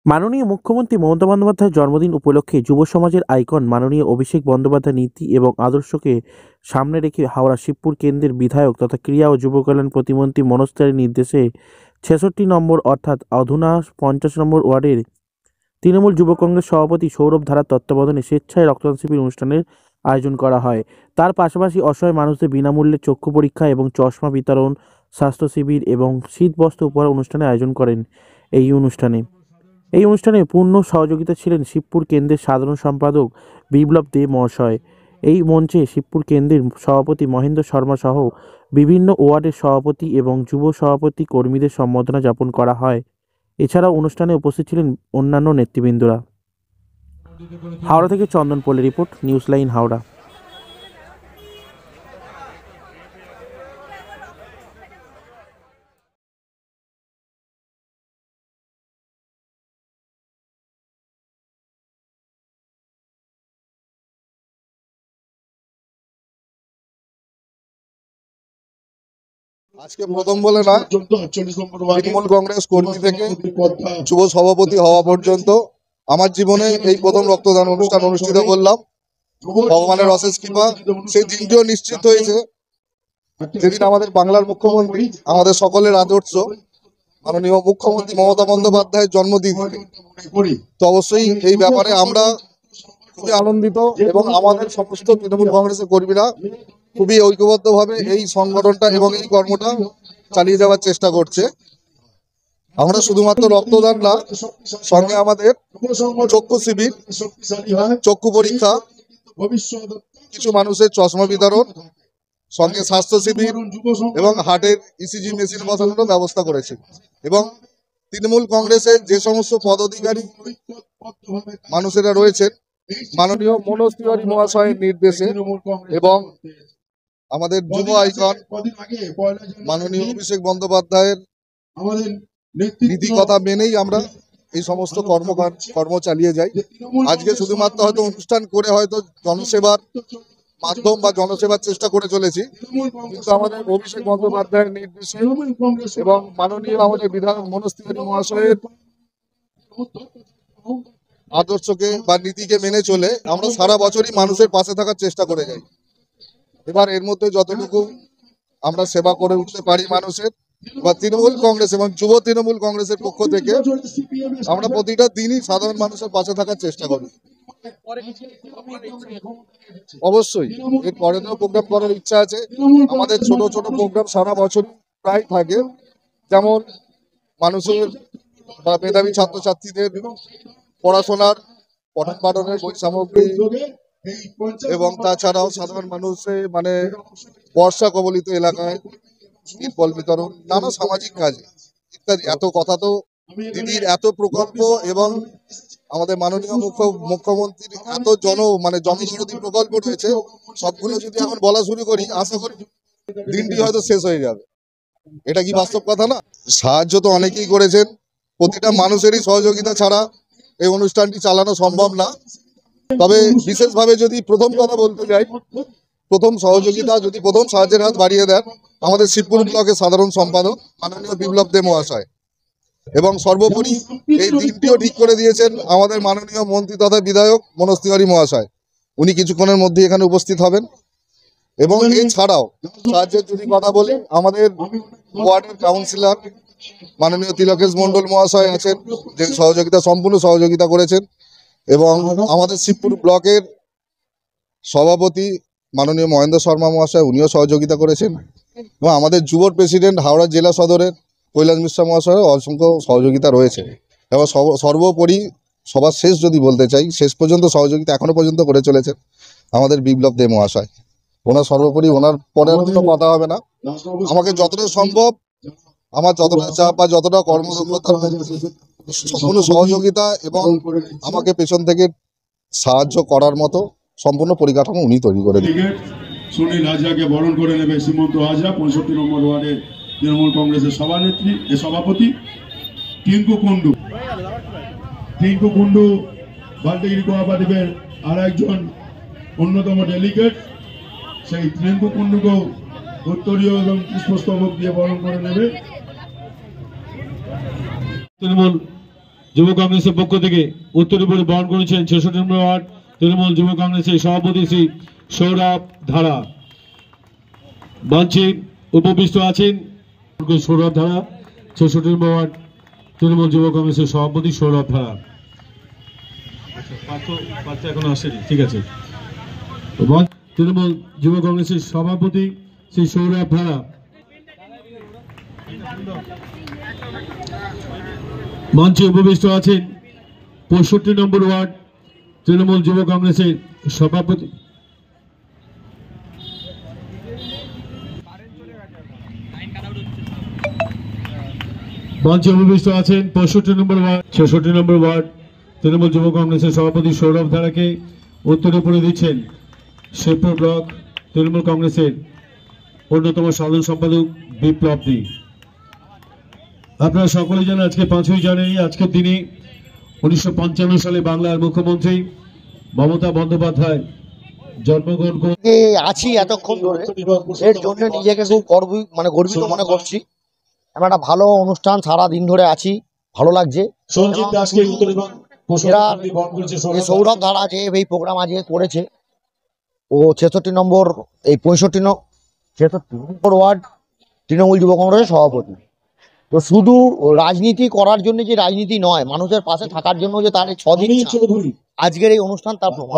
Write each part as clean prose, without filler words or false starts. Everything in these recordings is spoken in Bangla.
মাননীয় মুখ্যমন্ত্রী মমতা বন্দ্যোপাধ্যায়ের জন্মদিন উপলক্ষে যুব সমাজের আইকন মাননীয় অভিষেক বন্দ্যোপাধ্যায়ের নীতি এবং আদর্শকে সামনে রেখে হাওড়া শিবপুর কেন্দ্রের বিধায়ক তথা ক্রীড়া ও যুব কল্যাণ প্রতিমন্ত্রী মনোজ তিওয়ারির নির্দেশে ৬৬ নম্বর অর্থাৎ অধুনা ৫০ নম্বর ওয়ার্ডের তৃণমূল যুব কংগ্রেস সভাপতি সৌরভ ধারার তত্ত্বাবধানে স্বেচ্ছায় রক্তদান শিবির অনুষ্ঠানের আয়োজন করা হয়। তার পাশাপাশি অসহায় মানুষদের বিনামূল্যে চক্ষু পরীক্ষা এবং চশমা বিতরণ, স্বাস্থ্য শিবির এবং শীতবস্ত্র উপহার অনুষ্ঠানের আয়োজন করেন। এই অনুষ্ঠানে পূর্ণ সহযোগিতা ছিলেন শিবপুর কেন্দ্রের সাধারণ সম্পাদক বিপ্লব দে মহাশয়। এই মঞ্চে শিবপুর কেন্দ্রের সভাপতি মহেন্দ্র শর্মা সহ বিভিন্ন ওয়ার্ডের সভাপতি এবং যুব সভাপতি কর্মীদের সম্বর্ধনা জ্ঞাপন করা হয়। এছাড়াও অনুষ্ঠানে উপস্থিত ছিলেন অন্যান্য নেতৃবৃন্দরা। হাওড়া থেকে চন্দন পোলের রিপোর্ট, নিউজ লাইন হাওড়া। আজকে প্রথম বলে না, তৃণমূল কংগ্রেস কর্মী থেকে যুব সভাপতি হওয়া পর্যন্ত আমার জীবনে এই প্রথম রক্তদান অনুষ্ঠান অনুষ্ঠিত করলাম। ভগবানের অশেষ কৃপা, সেই দিনটিও নিশ্চিত হয়েছে যেদিন আমাদের বাংলার মুখ্যমন্ত্রী, আমাদের সকলের আদর্শ মাননীয় মুখ্যমন্ত্রী মমতা বন্দ্যোপাধ্যায়ের জন্মদিন। তো অবশ্যই এই ব্যাপারে আমরা খুবই আনন্দিত এবং আমাদের সমস্ত তৃণমূল কংগ্রেসের কর্মীরা খুবই ঐক্যবদ্ধভাবে এই সংগঠনটা এবং এই কর্মটা চালিয়ে যাওয়ার চেষ্টা করছে। আমরা শুধুমাত্র রক্তদান না, সঙ্গে আমাদের চক্ষু শিবির, চক্ষু পরীক্ষা, কিছু মানুষের চশমা বিতরণ, সঙ্গে স্বাস্থ্য শিবির এবং হার্টের ইসিজি মেশিন বসানোর ব্যবস্থা করেছে। এবং তৃণমূল কংগ্রেসের যে সমস্ত পদাধিকারী মানুষেরা রয়েছেন, মাননীয় মনোজ তিওয়ারি মহাশয়ের নির্দেশে এবং আমাদের যুব আইকন মাননীয় অভিষেক বন্দ্যোপাধ্যায়ের নীতি কথা মেনেই আমরা এই সমস্ত কর্ম চালিয়ে যাই। আজকে শুধুমাত্র হয়তো অনুষ্ঠান করে হয়তো জনসেবার মাধ্যম বা জনসেবার চেষ্টা করে চলেছি, কিন্তু আমাদের অভিষেক বন্দ্যোপাধ্যায়ের নির্দেশে এবং মাননীয় আমাদের বিধায়ক মনোজ তিওয়ারি মহাশয়ের আদর্শকে বা নীতিকে মেনে চলে আমরা সারা বছরই মানুষের পাশে থাকার চেষ্টা করে যাই। এবার এর মধ্যে যতটুকু আমরা সেবা করে উঠতে পারি মানুষের, বা তৃণমূল কংগ্রেস এবং যুব তৃণমূল কংগ্রেসের পক্ষ থেকে আমরা প্রতিটা দিনই সাধারণ মানুষের পাশে থাকার চেষ্টা করি। অবশ্যই এর পরেও প্রোগ্রাম করার ইচ্ছা আছে। আমাদের ছোট ছোট প্রোগ্রাম সারা বছর প্রায় থাকে, যেমন মানুষের বা মেধাবী ছাত্রছাত্রীদের পড়াশোনার পঠন পাঠনের বই সামগ্রী এবং তাছাড়াও সাধারণ মানুষের মানে বর্ষা কবলিত এলাকায় তিরপল বিতরণ, নানা সামাজিক কাজে ইত্যাদি। এত কথা তো দিদির এত প্রকল্প এবং আমাদের মাননীয় মুখ্যমন্ত্রীর এত জনবিরোধী প্রকল্প রয়েছে, সবগুলো যদি এখন বলা শুরু করি আশা করি দিনটি হয়তো শেষ হয়ে যাবে। এটা কি বাস্তব কথা না? সাহায্য তো অনেকেই করেছেন, প্রতিটা মানুষেরই সহযোগিতা ছাড়া এই অনুষ্ঠানটি চালানো সম্ভব না। তবে বিশেষভাবে যদি প্রথম কথা বলতে যাই, প্রথম সহযোগিতা যদি প্রথম সাহায্যের হাত বাড়িয়ে দেন আমাদের শিবপুর ব্লকের সাধারণ সম্পাদক মাননীয় বিপ্লব দে মহাশয়, এবং সর্বোপরি এই দিনটিও ঠিক করে দিয়েছেন আমাদের মাননীয় মন্ত্রী তথা বিধায়ক মনোজ তিওয়ারি মহাশয়। উনি কিছুক্ষণের মধ্যে এখানে উপস্থিত হবেন। এবং এছাড়াও সাহায্যের যদি কথা বলি, আমাদের ওয়ার্ডের কাউন্সিলর মাননীয় তিলকেশ মন্ডল মহাশয় আছেন, যে সম্পূর্ণ সহযোগিতা করেছেন। এবং আমাদের শিবপুর ব্লকের সভাপতি মাননীয় মহেন্দ্র শর্মা মহাশয়, উনিও সহযোগিতা করেছেন। এবং আমাদের যুবর প্রেসিডেন্ট হাওড়া জেলা সদরের কৈলাস মিশ্রা মহাশয়ের অসংখ্য সহযোগিতা রয়েছে। এবং সর্বোপরি সবার শেষ যদি বলতে চাই, শেষ পর্যন্ত সহযোগিতা এখনো পর্যন্ত করে চলেছেন আমাদের বিপ্লব দে মহাশয়। ওনার সর্বোপরি ওনার পরে কোনো কথা হবে না। আমাকে যতটা সম্ভব, আমার যতটা চাপ বা যতটা কর্মদক্ষতা, সম্পূর্ণ সহযোগিতা এবং আমাকে পেছন থেকে সাহায্য করার মতো সম্পূর্ণ পরিকাঠামো উনি তৈরি করে দিলেন। সুনীল হাজরাকে বরণ করে নেবে সীমন্ত হাজরা, 65 নম্বর ওয়ার্ডের তৃণমূল কংগ্রেসের সভাপতি। টিঙ্কু কুন্ডু বালতিগিরি কোঅপারেটিভের আর একজন অন্যতম ডেলিগেট, সেই টিঙ্কু কুন্ডুকেও উত্তরীয় এবং পুষ্পস্তবক দিয়ে বরণ করে নেবে। তৃণমূল যুব কংগ্রেসের পক্ষ থেকে উত্তরীপুরে বরণ করেছেন 66 নম্বর ওয়ার্ড তৃণমূল যুব কংগ্রেসের সভাপতি শ্রী সৌরভ ধারা। মঞ্চে উপবিষ্ট আছেন সৌরভ ধারা, 66 নম্বর ওয়ার্ড তৃণমূল যুব কংগ্রেসের সভাপতি সৌরভ ধারা। এখন আসেনি, ঠিক আছে। তৃণমূল যুব কংগ্রেসের সভাপতি শ্রী সৌরভ ধারা। মঞ্চে উপবিষ্ট আছেন 65 নম্বর ওয়ার্ড তৃণমূল যুব কংগ্রেসের সভাপতি মঞ্চে উপবিষ্ট আছেন 65 নম্বর ওয়ার্ড 66 নম্বর ওয়ার্ড তৃণমূল যুব কংগ্রেসের সভাপতি সৌরভ ধারাকে উত্তরীপুরে দিচ্ছেন শিবপুর ব্লক তৃণমূল কংগ্রেসের অন্যতম সাধারণ সম্পাদক বিপ্লব দে। আপনারা সকলেই জানেন আজকে 5ই জানুয়ারি, আজকের দিনে 1955 সালে বাংলার মুখ্যমন্ত্রী মমতা বন্দ্যোপাধ্যায় জন্মগ্রহণ করে আছি এতক্ষণ ধরে, এর জন্য নিজেকে খুব গর্বিত মনে করছি। আমরা একটা ভালো অনুষ্ঠান সারা দিন ধরে আছি, ভালো লাগছে। সঞ্জিত দাসকে সৌরভ ধারা যে এই প্রোগ্রাম আজকে করেছে, ও 66 নম্বর 65 নম্বর ওয়ার্ড তৃণমূল যুব কংগ্রেসের সভাপতি। তো শুধু রাজনীতি করার জন্য যে রাজনীতি নয়, মানুষের পাশে থাকার জন্য যে তার 6 দিন আজকের এই অনুষ্ঠান তার প্রমাণ।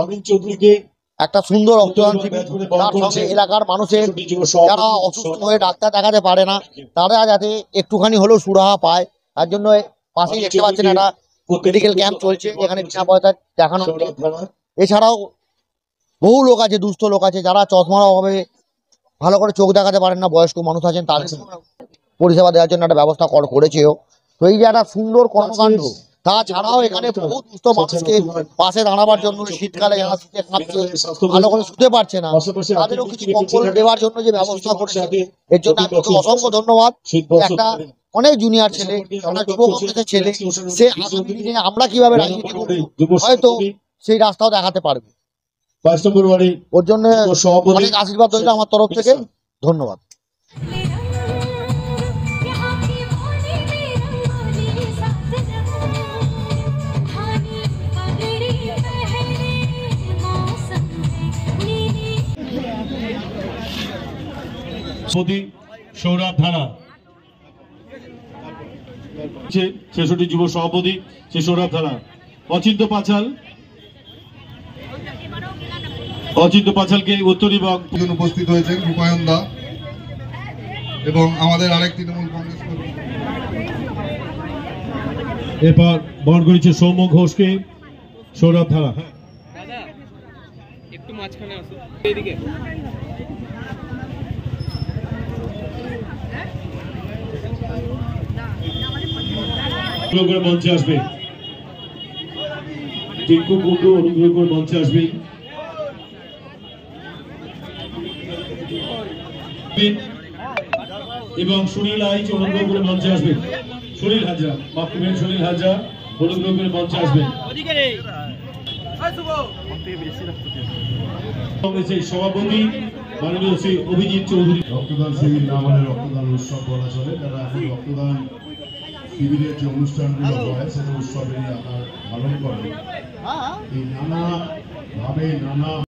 একটা সুন্দর রক্তদান শিবির, তার সঙ্গে এলাকার মানুষের যারা অসুস্থ হয়ে ডাক্তার দেখাতে পারে না, তারা যাতে একটুখানি হলেও সুরাহা পায়, তার জন্য পাশেই দেখতে পাচ্ছেন একটা মেডিকেল ক্যাম্প চলছে, যেখানে বিনা পয়সা দেখানো। এছাড়াও বহু লোক আছে, দুস্থ লোক আছে, যারা চশমার অভাবে ভালো করে চোখ দেখাতে পারেন না, বয়স্ক মানুষ আছেন, তাদের পরিষেবা দেওয়ার জন্য একটা ব্যবস্থা করেছেও। তো এই যে একটা সুন্দর কর্মকাণ্ড, তাছাড়াও এখানে বহু দুস্থ মানুষকে পাশে দাঁড়াবার জন্য, শীতকালে যারা শীতে কাঁপছে, ভালো করে শুতে পারছে না, তাদেরও কিছু কম্বল দেওয়ার জন্য যে ব্যবস্থা করেছে, এর জন্য আমি অসংখ্য ধন্যবাদ। একটা অনেক জুনিয়র ছেলে, অনেক যুব কংগ্রেসের ছেলে, সে আগামী দিনে আমরা কিভাবে রাজনীতি করব হয়তো সেই রাস্তাও দেখাতে পারবে। ওর জন্য অনেক আশীর্বাদ রইল আমার তরফ থেকে, ধন্যবাদ। সৌরভ ধারা 66 যুব সভাপতি শ্রী সৌরভ ধারা। অচিন্ত পাঁচালকে উত্তর বিভাগ উপস্থিত হয়েছেন রূপায়ণ দা এবং আমাদের আরেক তৃণমূল কংগ্রেস কর্মী। এরপর বরণ করেছে সৌম্য ঘোষকে সৌরভ ধারা। একটু মাঝখানে আসো, এইদিকে মঞ্চে আসবে টিঙ্কু কুন্ডু, অনুগ্রহ করে মঞ্চে আসবে। এবং সুনীল আইচ অনুগ্রহ করে মঞ্চে আসবে। সুনীল হাজরা, মাফ করবেন, সুনীল হাজরা অনুগ্রহ করে মঞ্চে আসবে। কংগ্রেসের সভাপতি মাননীয় শ্রী অভিজিৎ চৌধুরী। রক্তদান শিবির না মানে রক্তদান উৎসব বলা চলে, তারা এখন রক্তদান শিবিরের যে অনুষ্ঠানগুলো হয় সেটা উৎসবেরই আকার ধারণ করে। এই নানা ভাবে নানা